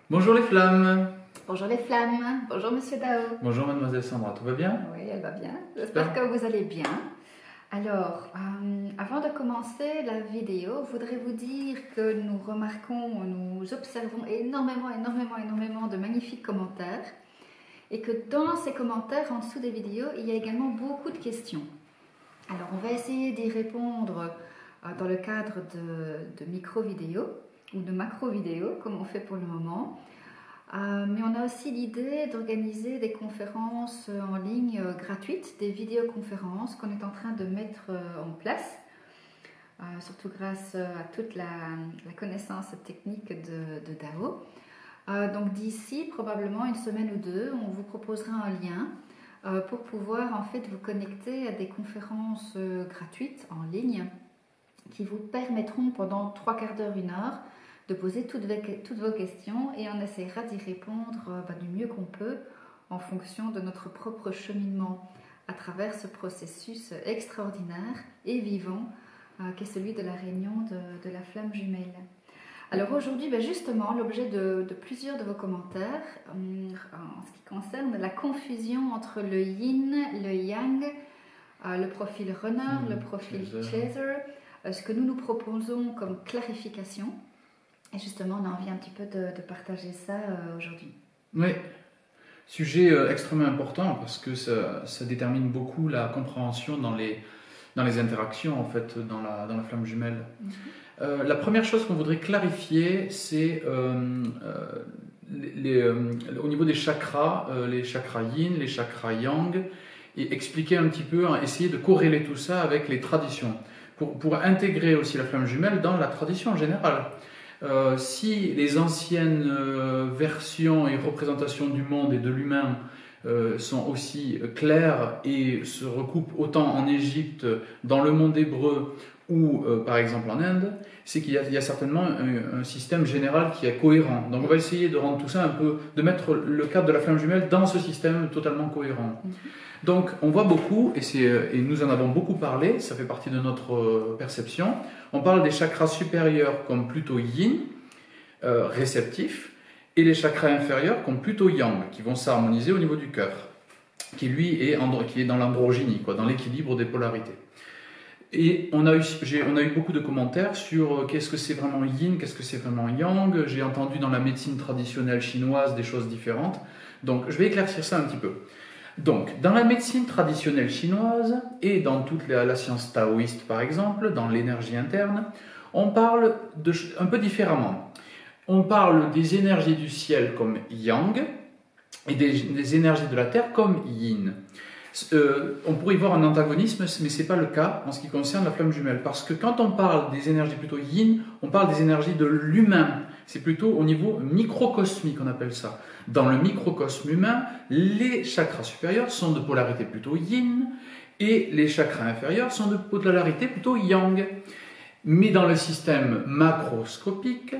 Bonjour les flammes. Bonjour les flammes, bonjour Monsieur Dao. Bonjour mademoiselle Sandra, tout va bien? Oui, elle va bien. J'espère que vous allez bien. Alors, avant de commencer la vidéo, je voudrais vous dire que nous remarquons, nous observons énormément de magnifiques commentaires et que dans ces commentaires, en dessous des vidéos, il y a également beaucoup de questions. Alors, on va essayer d'y répondre dans le cadre de micro-vidéos ou de macro-vidéos, comme on fait pour le moment. Mais on a aussi l'idée d'organiser des conférences en ligne gratuites, des vidéoconférences qu'on est en train de mettre en place, surtout grâce à toute la connaissance technique de Dao. Donc d'ici probablement une semaine ou deux, on vous proposera un lien pour pouvoir en fait vous connecter à des conférences gratuites en ligne qui vous permettront pendant 3/4 d'heure, 1 heure de poser toutes vos questions et on essaiera d'y répondre du mieux qu'on peut en fonction de notre propre cheminement à travers ce processus extraordinaire et vivant qu'est celui de la réunion de la flamme jumelle. Alors aujourd'hui, justement, l'objet de plusieurs de vos commentaires en ce qui concerne la confusion entre le yin, le yang, le profil runner, le profil chaser, ce que nous proposons comme clarification. Et justement, on a envie un petit peu de partager ça aujourd'hui. Oui, sujet extrêmement important parce que ça détermine beaucoup la compréhension dans les interactions en fait, dans la flamme jumelle. La première chose qu'on voudrait clarifier, c'est au niveau des chakras, les chakras yin, les chakras yang, et expliquer un petit peu, essayer de corréler tout ça avec les traditions, pour intégrer aussi la flamme jumelle dans la tradition en général. Si les anciennes versions et représentations du monde et de l'humain sont aussi claires et se recoupent autant en Égypte, dans le monde hébreu ou par exemple en Inde, c'est qu'il y a certainement un système général qui est cohérent. Donc on va essayer de rendre tout ça un peu, de mettre le cadre de la flamme jumelle dans ce système totalement cohérent. Donc on voit beaucoup, et nous en avons beaucoup parlé, ça fait partie de notre perception, on parle des chakras supérieurs comme plutôt yin, réceptifs, et les chakras inférieurs comme plutôt yang, qui vont s'harmoniser au niveau du cœur, qui lui est dans l'androgynie, dans l'équilibre des polarités. Et on a eu beaucoup de commentaires sur qu'est-ce que c'est vraiment yin, qu'est-ce que c'est vraiment yang. J'ai entendu dans la médecine traditionnelle chinoise des choses différentes, donc je vais éclaircir ça un petit peu. Donc, dans la médecine traditionnelle chinoise et dans toute la science taoïste par exemple, dans l'énergie interne, on parle un peu différemment. On parle des énergies du ciel comme yang et des énergies de la terre comme yin. On pourrait y voir un antagonisme, mais ce n'est pas le cas en ce qui concerne la flamme jumelle. Parce que quand on parle des énergies plutôt yin, on parle des énergies de l'humain. C'est plutôt au niveau microcosmique, on appelle ça. Dans le microcosme humain, les chakras supérieurs sont de polarité plutôt yin et les chakras inférieurs sont de polarité plutôt yang. Mais dans le système macroscopique,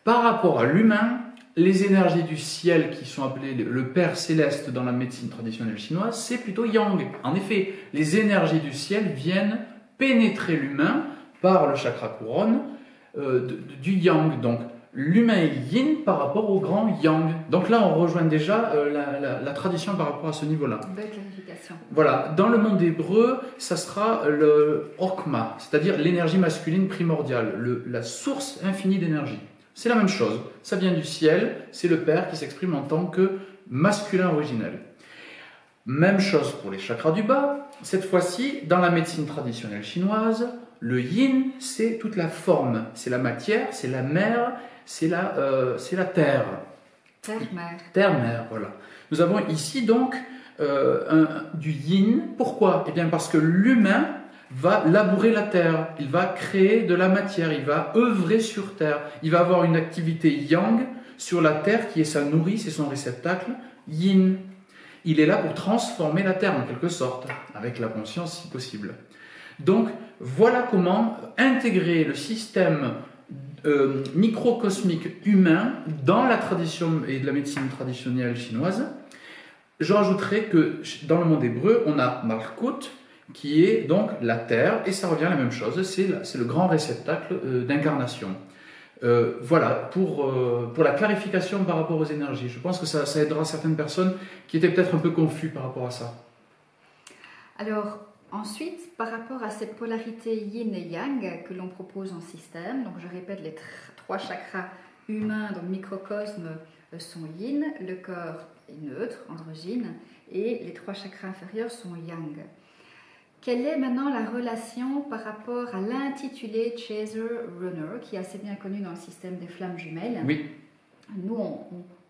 par rapport à l'humain, les énergies du ciel qui sont appelées le Père Céleste dans la médecine traditionnelle chinoise, c'est plutôt yang. En effet, les énergies du ciel viennent pénétrer l'humain par le chakra couronne du yang. Donc l'humain est yin par rapport au grand yang. Donc là, on rejoint déjà la tradition par rapport à ce niveau-là. Belle clarification. Voilà, dans le monde hébreu, ça sera le Okma, c'est-à-dire l'énergie masculine primordiale, la source infinie d'énergie. C'est la même chose, ça vient du ciel, c'est le Père qui s'exprime en tant que masculin originel. Même chose pour les chakras du bas, cette fois-ci, dans la médecine traditionnelle chinoise, le yin, c'est toute la forme, c'est la matière, c'est la mer, c'est la terre. Terre-mer. Terre-mer, voilà. Nous avons ici donc du yin, pourquoi? Eh bien parce que l'humain va labourer la terre, il va créer de la matière, il va œuvrer sur terre, il va avoir une activité yang sur la terre qui est sa nourrice et son réceptacle yin. Il est là pour transformer la terre en quelque sorte, avec la conscience si possible. Donc voilà comment intégrer le système microcosmique humain dans la tradition et de la médecine traditionnelle chinoise. Je rajouterai que dans le monde hébreu, on a Malkut, qui est donc la terre, et ça revient à la même chose, c'est le grand réceptacle d'incarnation. Voilà, pour la clarification par rapport aux énergies. Je pense que ça aidera certaines personnes qui étaient peut-être un peu confus par rapport à ça. Alors, ensuite, par rapport à cette polarité yin et yang que l'on propose en système, donc je répète, les trois chakras humains, donc microcosme, sont yin, le corps est neutre, androgyne, et les trois chakras inférieurs sont yang. Quelle est maintenant la relation par rapport à l'intitulé Chaser Runner, qui est assez bien connu dans le système des flammes jumelles? Oui. Nous,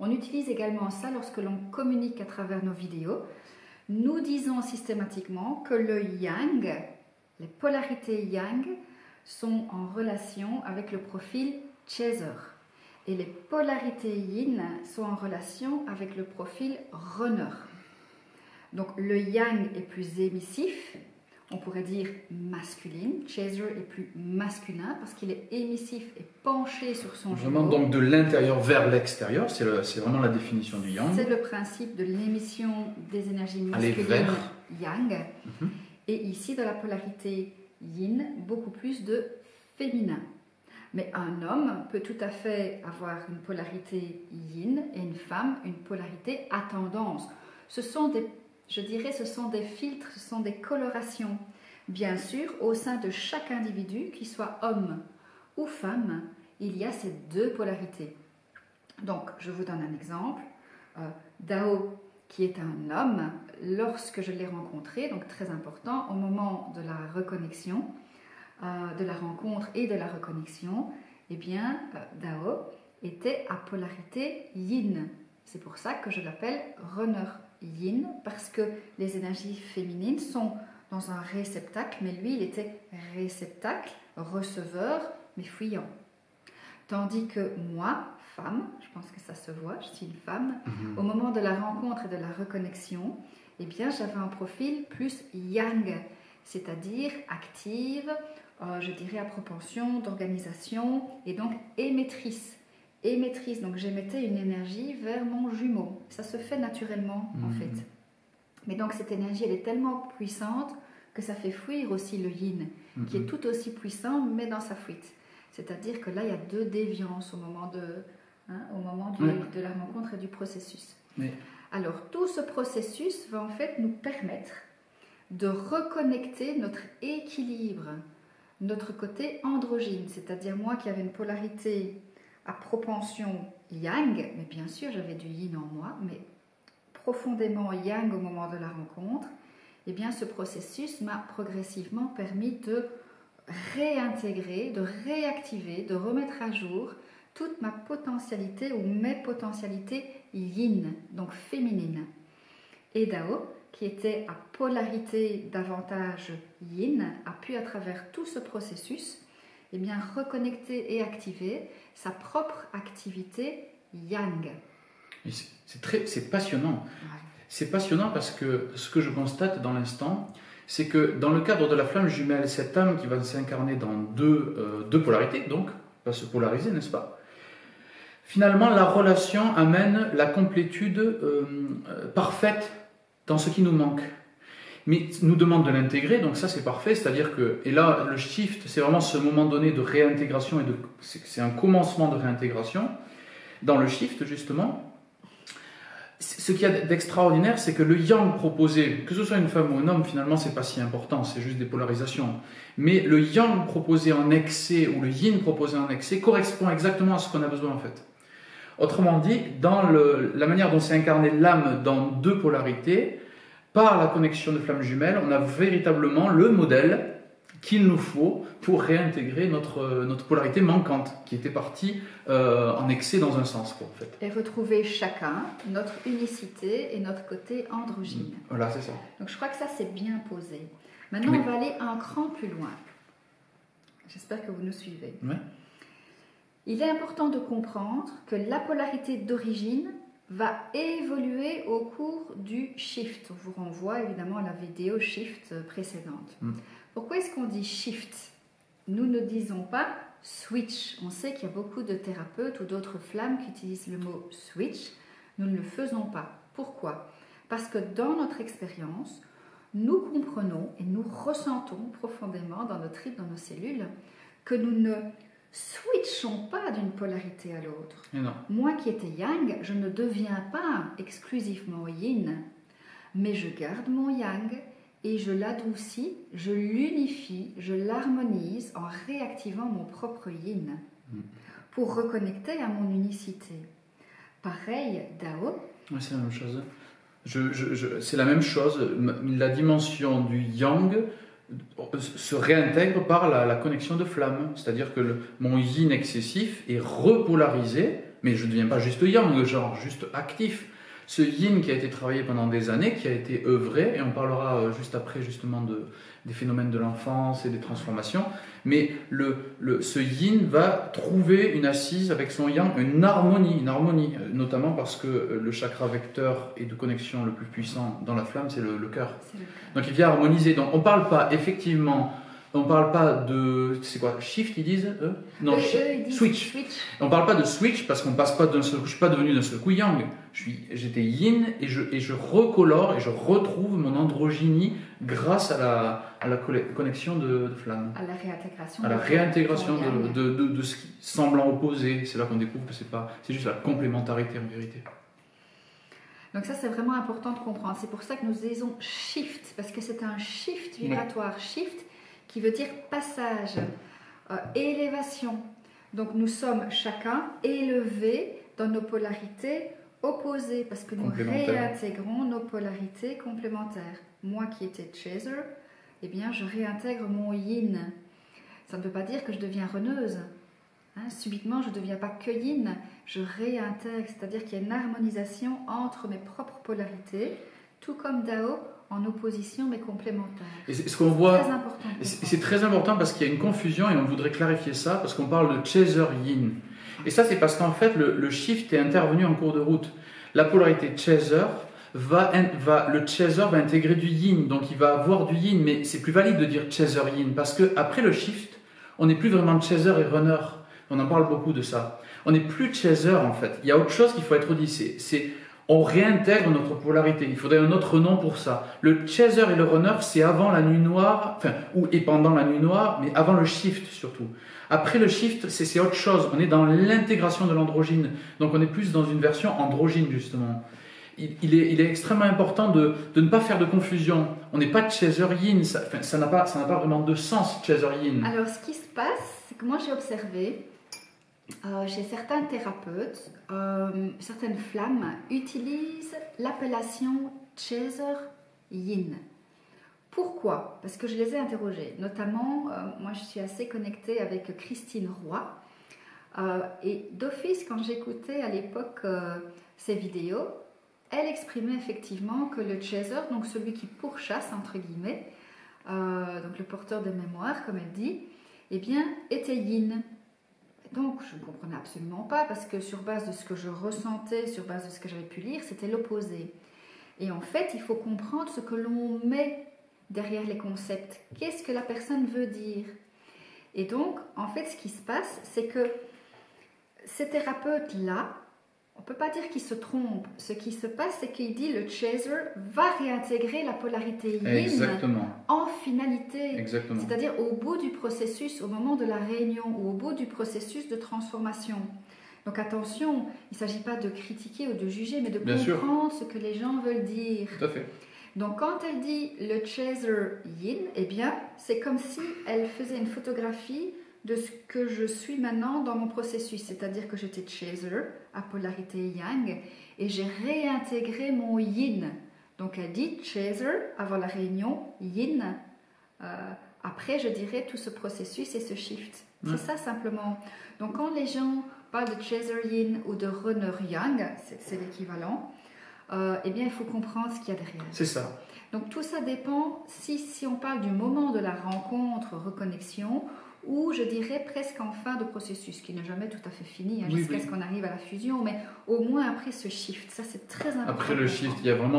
on utilise également ça lorsque l'on communique à travers nos vidéos. Nous disons systématiquement que le yang, les polarités yang, sont en relation avec le profil Chaser. Et les polarités yin sont en relation avec le profil Runner. Donc le yang est plus émissif, on pourrait dire masculine. Chaser est plus masculin parce qu'il est émissif et penché sur son Vraiment jumeau. donc de l'intérieur vers l'extérieur, c'est vraiment la définition du yang. C'est le principe de l'émission des énergies masculines yang. Et ici, dans la polarité yin, beaucoup plus de féminin. Mais un homme peut tout à fait avoir une polarité yin et une femme une polarité à tendance. Ce sont des, je dirais, ce sont des filtres, ce sont des colorations. Bien sûr, au sein de chaque individu, qu'il soit homme ou femme, il y a ces deux polarités. Donc, je vous donne un exemple. Dao, qui est un homme, lorsque je l'ai rencontré, donc très important, au moment de la reconnexion, de la rencontre et de la reconnexion, eh bien, Dao était à polarité yin. C'est pour ça que je l'appelle runner yin, parce que les énergies féminines sont dans un réceptacle, mais lui, il était réceptacle, receveur, mais fuyant. Tandis que moi, femme, je pense que ça se voit, je suis une femme, au moment de la rencontre et de la reconnexion, eh bien, j'avais un profil plus yang, c'est-à-dire active, je dirais à propension d'organisation et donc émettrice. Émettrice, donc j'émettais une énergie vers mon jumeau. Ça se fait naturellement en fait. Mais donc cette énergie, elle est tellement puissante que ça fait fuir aussi le yin, qui est tout aussi puissant mais dans sa fuite. C'est-à-dire que là, il y a deux déviances au moment de la rencontre et du processus. Oui. Alors tout ce processus va en fait nous permettre de reconnecter notre équilibre, notre côté androgyne, c'est-à-dire moi qui avais une polarité à propension yang, mais bien sûr j'avais du yin en moi, mais profondément yang au moment de la rencontre, eh bien ce processus m'a progressivement permis de réintégrer, de réactiver, de remettre à jour toute ma potentialité ou mes potentialités yin, donc féminines. Et Dao, qui était à polarité davantage yin, a pu à travers tout ce processus eh bien, reconnecter et activer sa propre activité yang. C'est passionnant. Ouais. C'est passionnant parce que ce que je constate dans l'instant, c'est que dans le cadre de la flamme jumelle, cette âme qui va s'incarner dans deux polarités, donc va se polariser, n'est-ce pas? Finalement, la relation amène la complétude parfaite dans ce qui nous manque. Mais nous demande de l'intégrer, donc ça c'est parfait, c'est-à-dire que, et là le shift, c'est vraiment ce moment donné de réintégration, c'est un commencement de réintégration, dans le shift justement. Ce qu'il y a d'extraordinaire, c'est que le yang proposé, que ce soit une femme ou un homme, finalement c'est pas si important, c'est juste des polarisations. Mais le yang proposé en excès, ou le yin proposé en excès, correspond exactement à ce qu'on a besoin en fait. Autrement dit, dans la manière dont s'est incarnée l'âme dans deux polarités, par la connexion de flammes jumelles, on a véritablement le modèle qu'il nous faut pour réintégrer notre polarité manquante, qui était partie en excès dans un sens, quoi, en fait. Et retrouver chacun notre unicité et notre côté androgyne. Voilà, c'est ça. Donc je crois que ça c'est bien posé. Maintenant on va aller un cran plus loin. J'espère que vous nous suivez. Oui. Il est important de comprendre que la polarité d'origine va évoluer au cours du shift. On vous renvoie évidemment à la vidéo shift précédente. Pourquoi est-ce qu'on dit shift? Nous ne disons pas switch. On sait qu'il y a beaucoup de thérapeutes ou d'autres flammes qui utilisent le mot switch. Nous ne le faisons pas. Pourquoi? Parce que dans notre expérience, nous comprenons et nous ressentons profondément dans nos tripes, dans nos cellules, que nous ne switchons pas d'une polarité à l'autre. Non. Moi qui étais yang, je ne deviens pas exclusivement yin, mais je garde mon yang et je l'adoucis, je l'unifie, je l'harmonise en réactivant mon propre yin pour reconnecter à mon unicité. Pareil, Dao. Oui, c'est la même chose. C'est la même chose. La dimension du yang se réintègre par la connexion de flamme. C'est-à-dire que mon yin excessif est repolarisé, mais je ne deviens pas juste yang, genre juste actif. Ce yin qui a été travaillé pendant des années, qui a été œuvré, et on parlera juste après justement des phénomènes de l'enfance et des transformations, mais ce yin va trouver une assise avec son yang, une harmonie, notamment parce que le chakra vecteur et de connexion le plus puissant dans la flamme, c'est le cœur. Donc il vient harmoniser. Donc on ne parle pas effectivement... On ne parle pas de... C'est quoi? Shift, ils disent eux? Non, ils disent switch. On ne parle pas de switch parce qu'on passe pas d'un seul coup. Je ne suis pas devenu d'un seul coup yang. J'étais yin et je recolore et je retrouve mon androgynie grâce à la connexion de flamme. À la réintégration. À la réintégration de ce qui semblant opposé. C'est là qu'on découvre que c'est juste la complémentarité en vérité. Donc ça, c'est vraiment important de comprendre. C'est pour ça que nous disons shift, parce que c'est un shift vibratoire. Shift qui veut dire passage, élévation. Donc nous sommes chacun élevés dans nos polarités opposées, parce que nous réintégrons nos polarités complémentaires. Moi qui étais chaser, eh bien je réintègre mon yin. Ça ne veut pas dire que je deviens reneuse. Subitement, je ne deviens pas que yin, je réintègre, c'est-à-dire qu'il y a une harmonisation entre mes propres polarités, tout comme Dao, en opposition mais complémentaire. Et ce qu'on voit, c'est très important parce qu'il y a une confusion et on voudrait clarifier ça parce qu'on parle de chaser yin. Et ça, c'est parce qu'en fait, le shift est intervenu en cours de route. La polarité chaser le chaser va intégrer du yin, donc il va avoir du yin, mais c'est plus valide de dire chaser yin parce que après le shift, on n'est plus vraiment chaser et runner. On en parle beaucoup de ça. On n'est plus chaser en fait. Il y a autre chose qu'il faut être dit. On réintègre notre polarité. Il faudrait un autre nom pour ça. Le chaser et le runner, c'est avant la nuit noire, et pendant la nuit noire, mais avant le shift surtout. Après le shift, c'est autre chose. On est dans l'intégration de l'androgyne. Donc on est plus dans une version androgyne justement. Il est extrêmement important de ne pas faire de confusion. On n'est pas chaser yin. Ça n'a pas vraiment de sens, chaser yin. Alors ce qui se passe, c'est que moi j'ai observé chez certains thérapeutes, certaines flammes utilisent l'appellation chaser yin. Pourquoi? Parce que je les ai interrogées. Notamment, moi je suis assez connectée avec Christine Roy. Et d'office, quand j'écoutais à l'époque ses vidéos, elle exprimait effectivement que le chaser, donc celui qui pourchasse entre guillemets, donc le porteur de mémoire, comme elle dit, eh bien, était yin. Donc, je ne comprenais absolument pas parce que sur base de ce que je ressentais, sur base de ce que j'avais pu lire, c'était l'opposé. Et en fait, il faut comprendre ce que l'on met derrière les concepts. Qu'est-ce que la personne veut dire? Et donc, en fait, ce qui se passe, c'est que ces thérapeutes-là, on ne peut pas dire qu'ils se trompent. Ce qui se passe, c'est qu'il dit le chaser va réintégrer la polarité yin en finalité. C'est-à-dire au bout du processus, au moment de la réunion ou au bout du processus de transformation. Donc attention, il ne s'agit pas de critiquer ou de juger, mais de comprendre ce que les gens veulent dire. Tout à fait. Donc quand elle dit le chaser yin, eh bien c'est comme si elle faisait une photographie de ce que je suis maintenant dans mon processus, c'est-à-dire que j'étais chaser à polarité yang et j'ai réintégré mon yin. Donc elle dit chaser avant la réunion, yin après je dirais tout ce processus et ce shift. C'est ça simplement. Donc quand les gens parlent de chaser yin ou de runner yang, c'est l'équivalent, eh bien il faut comprendre ce qu'il y a derrière. C'est ça. Donc tout ça dépend si on parle du moment de la rencontre, reconnexion, ou je dirais presque en fin de processus, qui n'est jamais tout à fait fini, jusqu'à ce qu'on arrive à la fusion, mais au moins après ce shift, ça c'est très important. Après le shift, il y a vraiment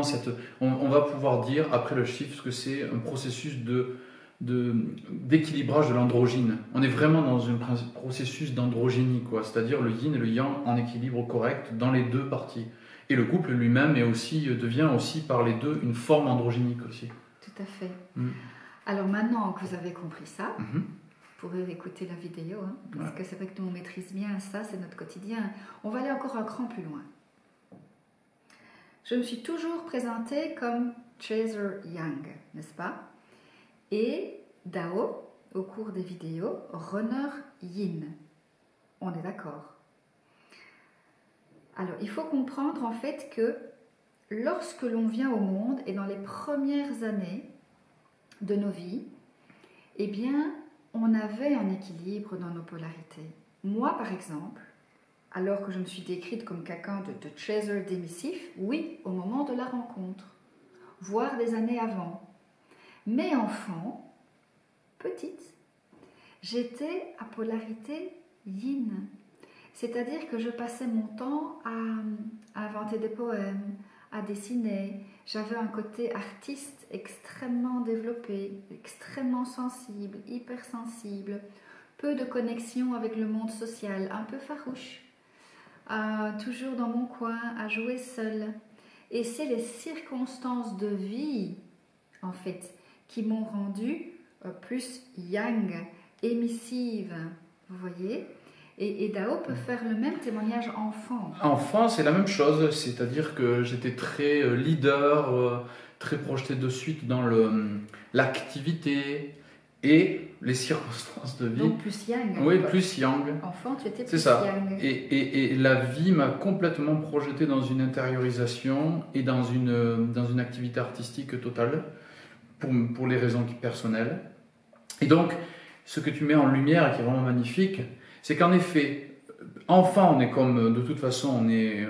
on va pouvoir dire après le shift que c'est un processus d'équilibrage de l'androgyne. On est vraiment dans un processus d'androgynie, c'est-à-dire le yin et le yang en équilibre correct dans les deux parties. Et le couple lui-même devient aussi par les deux une forme androgynique aussi. Tout à fait. Alors maintenant que vous avez compris ça, pourrez écouter la vidéo, hein, parce que c'est vrai que nous on maîtrise bien ça, c'est notre quotidien. On va aller encore un cran plus loin. Je me suis toujours présentée comme Chaser Yang, n'est-ce pas? Et Dao, au cours des vidéos, Runner Yin. On est d'accord? Alors, il faut comprendre en fait que lorsque l'on vient au monde et dans les premières années de nos vies, eh bien, on avait un équilibre dans nos polarités. Moi, par exemple, alors que je me suis décrite comme quelqu'un de chaser démissif, oui, au moment de la rencontre, voire des années avant. Mais enfant, petite, j'étais à polarité yin. C'est-à-dire que je passais mon temps à inventer des poèmes, à dessiner. J'avais un côté artiste extrêmement développé, extrêmement sensible, hypersensible, peu de connexion avec le monde social, un peu farouche, toujours dans mon coin, à jouer seule. Et c'est les circonstances de vie, en fait, qui m'ont rendue plus yang, émissive, vous voyez? Et Dao peut faire le même témoignage enfant. Enfant, c'est la même chose, c'est-à-dire que j'étais très leader, très projeté de suite dans l'activité et les circonstances de vie. Donc plus yang. Oui, plus yang. Enfant, tu étais C'est plus ça. yang. Et la vie m'a complètement projeté dans une intériorisation et dans une activité artistique totale, pour les raisons personnelles. Et donc, ce que tu mets en lumière et qui est vraiment magnifique, c'est qu'en effet, enfant, on est comme, de toute façon, on est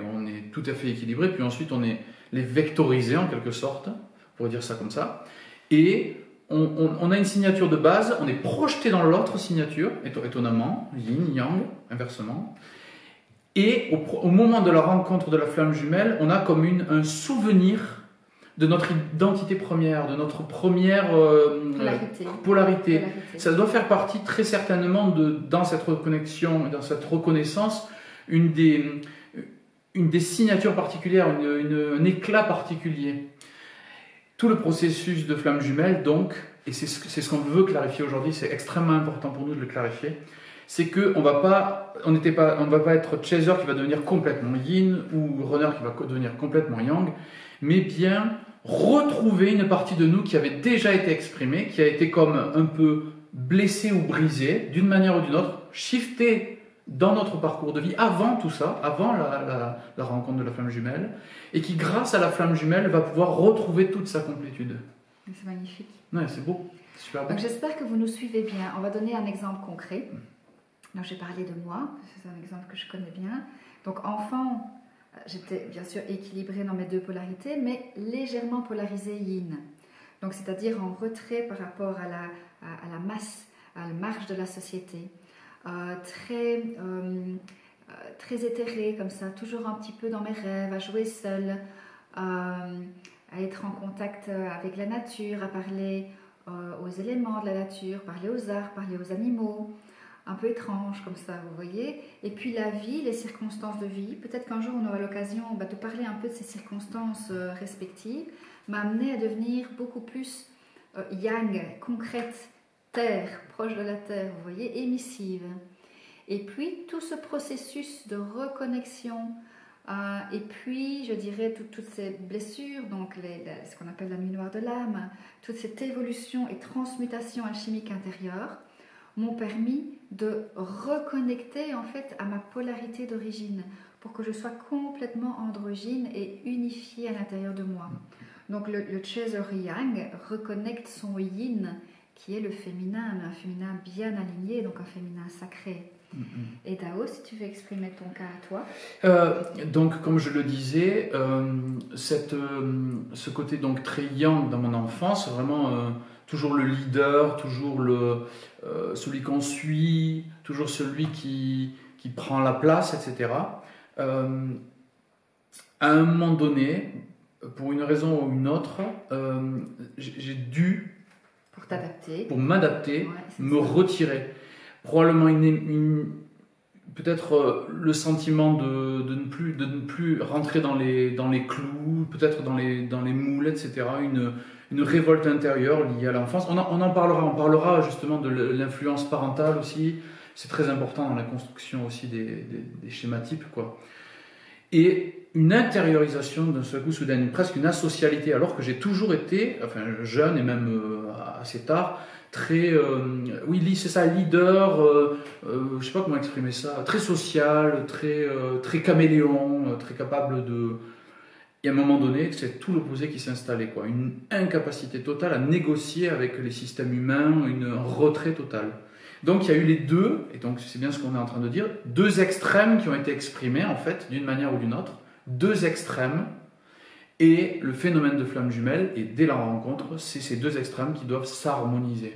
tout à fait équilibré, puis ensuite on est les vectorisés en quelque sorte, pour dire ça comme ça, et on a une signature de base, on est projeté dans l'autre signature, étonnamment, yin, yang, inversement, et au moment de la rencontre de la flamme jumelle, on a comme un souvenir de notre identité première, de notre première polarité. Ça doit faire partie très certainement dans cette reconnexion, dans cette reconnaissance, une des signatures particulières, un éclat particulier. Tout le processus de flamme jumelle, donc, et c'est ce qu'on veut clarifier aujourd'hui, c'est extrêmement important pour nous de le clarifier, c'est qu'on ne va pas être chaser qui va devenir complètement yin ou runner qui va devenir complètement yang, mais bien retrouver une partie de nous qui avait déjà été exprimée, qui a été comme un peu blessée ou brisée, d'une manière ou d'une autre, shiftée dans notre parcours de vie, avant tout ça, avant la rencontre de la flamme jumelle, et qui, grâce à la flamme jumelle, va pouvoir retrouver toute sa complétude. C'est magnifique. Ouais, c'est beau, super beau. J'espère que vous nous suivez bien. On va donner un exemple concret. Donc, j'ai parlé de moi, c'est un exemple que je connais bien. Donc, enfant, j'étais bien sûr équilibrée dans mes deux polarités, mais légèrement polarisée yin. Donc, c'est-à-dire en retrait par rapport à la masse, à la marge de la société. Très éthérée comme ça, toujours un petit peu dans mes rêves, à jouer seule, à être en contact avec la nature, à parler aux éléments de la nature, parler aux arts, parler aux animaux. Un peu étrange comme ça, vous voyez. Et puis la vie, les circonstances de vie, peut-être qu'un jour on aura l'occasion de parler un peu de ces circonstances respectives, m'a amené à devenir beaucoup plus yang, concrète, terre, proche de la terre, vous voyez, émissive. Et puis tout ce processus de reconnexion, et puis je dirais toutes ces blessures, donc ce qu'on appelle la nuit noire de l'âme, toute cette évolution et transmutation alchimique intérieure, m'ont permis de reconnecter en fait à ma polarité d'origine pour que je sois complètement androgyne et unifiée à l'intérieur de moi. Donc le chaser yang reconnecte son yin qui est le féminin, mais un féminin bien aligné, donc un féminin sacré. Et Dao, si tu veux exprimer ton cas à toi. Donc comme je le disais, ce côté donc très yang dans mon enfance, vraiment toujours le leader, toujours celui qu'on suit, toujours celui qui prend la place, etc. À un moment donné, pour une raison ou une autre, j'ai dû, pour m'adapter, me retirer. Probablement peut-être le sentiment de ne plus rentrer dans les clous, peut-être dans les moules, etc. Une révolte intérieure liée à l'enfance. On en parlera, on parlera justement de l'influence parentale aussi. C'est très important dans la construction aussi des schématypes, quoi. Et une intériorisation d'un seul coup soudain, presque une asocialité, alors que j'ai toujours été, enfin jeune et même assez tard, très, oui, c'est ça, leader, je sais pas comment exprimer ça, très social, très caméléon, très capable de... Et à un moment donné, c'est tout l'opposé qui s'est installé, quoi. Une incapacité totale à négocier avec les systèmes humains, un retrait total. Donc il y a eu les deux, et donc c'est bien ce qu'on est en train de dire, deux extrêmes qui ont été exprimés, en fait, d'une manière ou d'une autre, deux extrêmes, et le phénomène de flamme jumelle, et dès la rencontre, c'est ces deux extrêmes qui doivent s'harmoniser.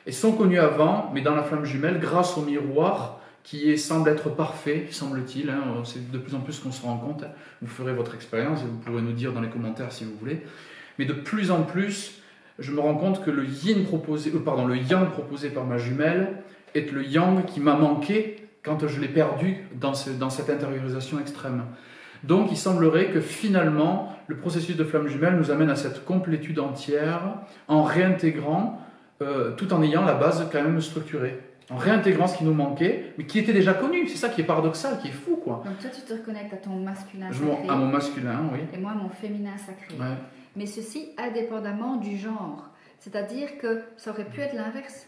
Et sont connus avant, mais dans la flamme jumelle, grâce au miroir, qui semble être parfait, semble-t-il, hein, c'est de plus en plus qu'on se rend compte, hein. Vous ferez votre expérience et vous pourrez nous dire dans les commentaires si vous voulez, mais de plus en plus, je me rends compte que le yang proposé par ma jumelle est le yang qui m'a manqué quand je l'ai perdu dans cette intériorisation extrême. Donc il semblerait que finalement, le processus de flamme jumelle nous amène à cette complétude entière en réintégrant, tout en ayant la base quand même structurée. En réintégrant ce qui nous manquait, mais qui était déjà connu. C'est ça qui est paradoxal, qui est fou, quoi. Donc toi, tu te reconnectes à ton masculin sacré. À mon masculin, oui. Et moi, à mon féminin sacré. Ouais. Mais ceci indépendamment du genre. C'est-à-dire que ça aurait pu être l'inverse.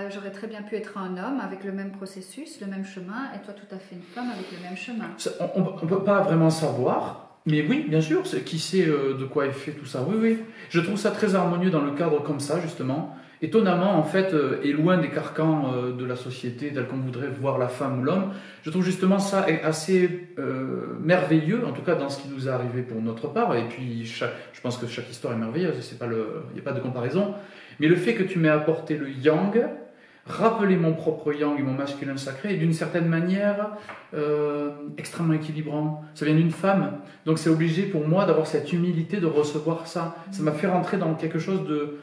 J'aurais très bien pu être un homme avec le même processus, le même chemin, et toi tout à fait une femme avec le même chemin. On ne peut pas vraiment savoir, mais oui, bien sûr, qui sait de quoi est fait tout ça. Oui, oui. Je trouve ça très harmonieux dans le cadre comme ça, justement. Étonnamment, en fait, et loin des carcans de la société, tel qu'on voudrait voir la femme ou l'homme, je trouve justement ça assez merveilleux, en tout cas dans ce qui nous est arrivé pour notre part, et puis je pense que chaque histoire est merveilleuse, il n'y a pas de comparaison, mais le fait que tu m'aies apporté le yang, rappeler mon propre yang et mon masculin sacré, est d'une certaine manière extrêmement équilibrant. Ça vient d'une femme, donc c'est obligé pour moi d'avoir cette humilité de recevoir ça. Ça m'a fait rentrer dans quelque chose de...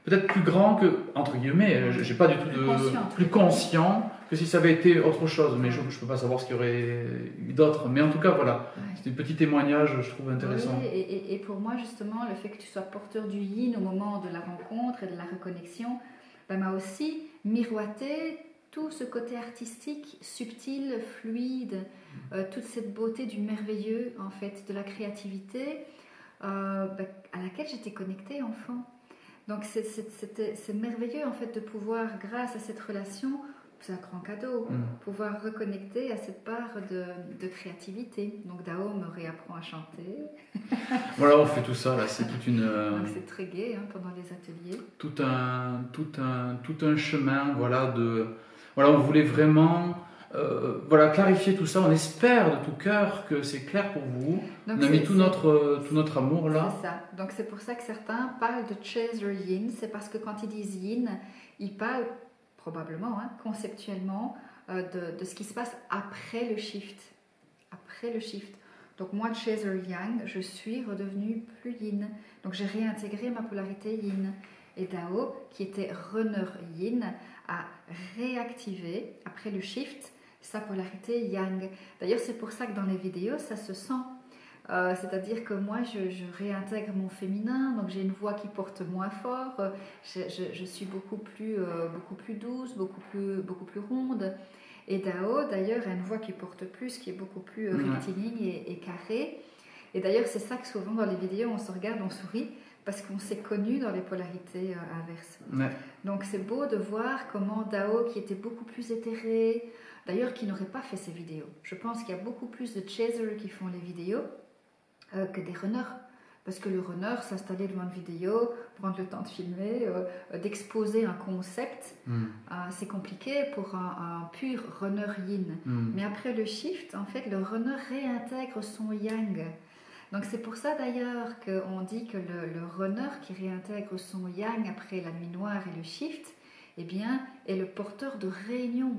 peut-être plus grand que, entre guillemets, j'ai pas du tout plus conscient que si ça avait été autre chose, mais je ne peux pas savoir ce qu'il y aurait eu d'autre. Mais en tout cas, voilà, c'était un petit témoignage, je trouve intéressant. Oui, et pour moi, justement, le fait que tu sois porteur du yin au moment de la rencontre et de la reconnexion, m'a aussi miroité tout ce côté artistique, subtil, fluide, toute cette beauté du merveilleux, en fait, de la créativité, à laquelle j'étais connectée enfant. Donc c'est merveilleux en fait de pouvoir, grâce à cette relation, c'est un grand cadeau, pouvoir reconnecter à cette part de créativité. Donc Dao me réapprend à chanter. Voilà, on fait tout ça là, c'est toute une... Donc c'est très gai pendant les ateliers. Tout un chemin, voilà, on voulait vraiment... clarifier tout ça. On espère de tout cœur que c'est clair pour vous. Donc on a mis tout notre amour là. C'est ça. Donc c'est pour ça que certains parlent de chaser yin. C'est parce que quand ils disent yin, ils parlent probablement, conceptuellement, de ce qui se passe après le shift. Après le shift. Donc moi, chaser yang, je suis redevenue plus yin. Donc j'ai réintégré ma polarité yin. Et Dao, qui était runner yin, a réactivé, après le shift, sa polarité yang. D'ailleurs, c'est pour ça que dans les vidéos, ça se sent. C'est-à-dire que moi, je réintègre mon féminin, donc j'ai une voix qui porte moins fort, je suis beaucoup plus douce, beaucoup plus ronde. Et Dao, d'ailleurs, a une voix qui porte plus, qui est beaucoup plus rectiligne et carrée. Et d'ailleurs, c'est ça que souvent dans les vidéos, on se regarde, on sourit, parce qu'on s'est connu dans les polarités inverses. Ouais. Donc c'est beau de voir comment Dao, qui était beaucoup plus éthéré, d'ailleurs qui n'aurait pas fait ces vidéos. Je pense qu'il y a beaucoup plus de chasers qui font les vidéos que des runners. Parce que le runner, s'installer devant une vidéo, prendre le temps de filmer, d'exposer un concept, c'est compliqué pour un pur runner yin. Mais après le shift, en fait, le runner réintègre son yang. Donc c'est pour ça d'ailleurs qu'on dit que le runner qui réintègre son yang après la nuit noire et le shift, eh bien, est le porteur de réunion.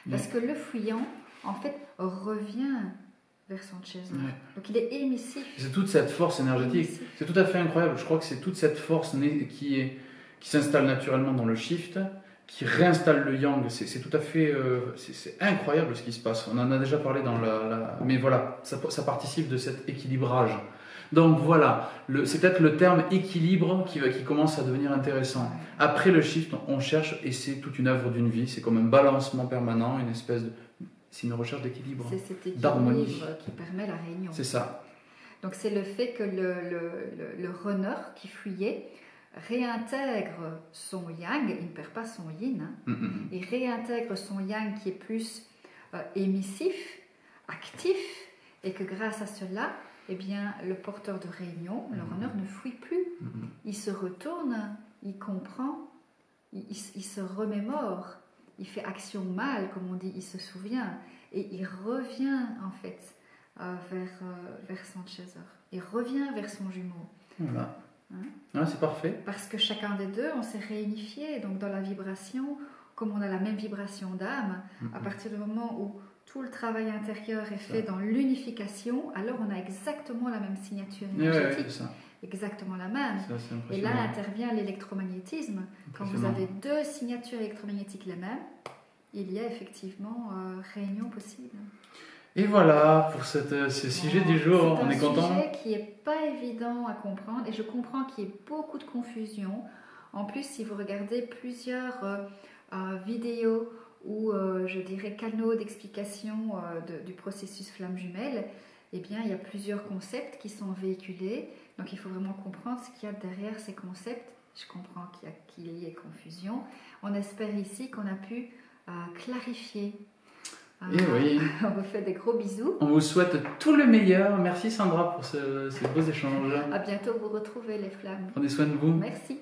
Parce que le fuyant, en fait, revient vers son chaser. Donc il est émissif. C'est toute cette force énergétique. C'est tout à fait incroyable. Je crois que c'est toute cette force qui s'installe naturellement dans le shift, qui réinstalle le yang. C'est tout à fait, c'est incroyable ce qui se passe. On en a déjà parlé dans mais voilà, ça participe de cet équilibrage. Donc voilà, c'est peut-être le terme équilibre qui commence à devenir intéressant. Après le shift, on cherche, et c'est toute une œuvre d'une vie, c'est comme un balancement permanent, une espèce de... C'est une recherche d'équilibre, d'harmonie. C'est cet équilibre qui permet la réunion. C'est ça. Donc c'est le fait que le runner qui fuyait réintègre son yang, il ne perd pas son yin, hein, il réintègre son yang qui est plus émissif, actif, et que grâce à cela, eh bien, le porteur de réunion, le runner, ne fuit plus. Il se retourne, il comprend, il se remémore, il fait action mâle, comme on dit, il se souvient, et il revient en fait vers son chaser. Il revient vers son jumeau. Voilà. Hein? C'est parfait. Parce que chacun des deux, on s'est réunifié. Donc dans la vibration, comme on a la même vibration d'âme, à partir du moment où tout le travail intérieur est fait dans l'unification, alors on a exactement la même signature énergétique. Ouais, ça. Exactement la même. Ça, et là intervient l'électromagnétisme. Quand vous avez deux signatures électromagnétiques les mêmes, il y a effectivement réunion possible. Et voilà pour ce sujet du jour. On est content. C'est un sujet qui n'est pas évident à comprendre, et je comprends qu'il y ait beaucoup de confusion. En plus, si vous regardez plusieurs vidéos ou je dirais canaux d'explication du processus flamme jumelle, eh bien il y a plusieurs concepts qui sont véhiculés. Donc il faut vraiment comprendre ce qu'il y a derrière ces concepts. Je comprends qu'il y ait confusion. On espère ici qu'on a pu clarifier. Et oui. On vous fait des gros bisous. On vous souhaite tout le meilleur. Merci Sandra pour ces beaux échanges. À bientôt, vous retrouvez les flammes. Prenez soin de vous. Merci.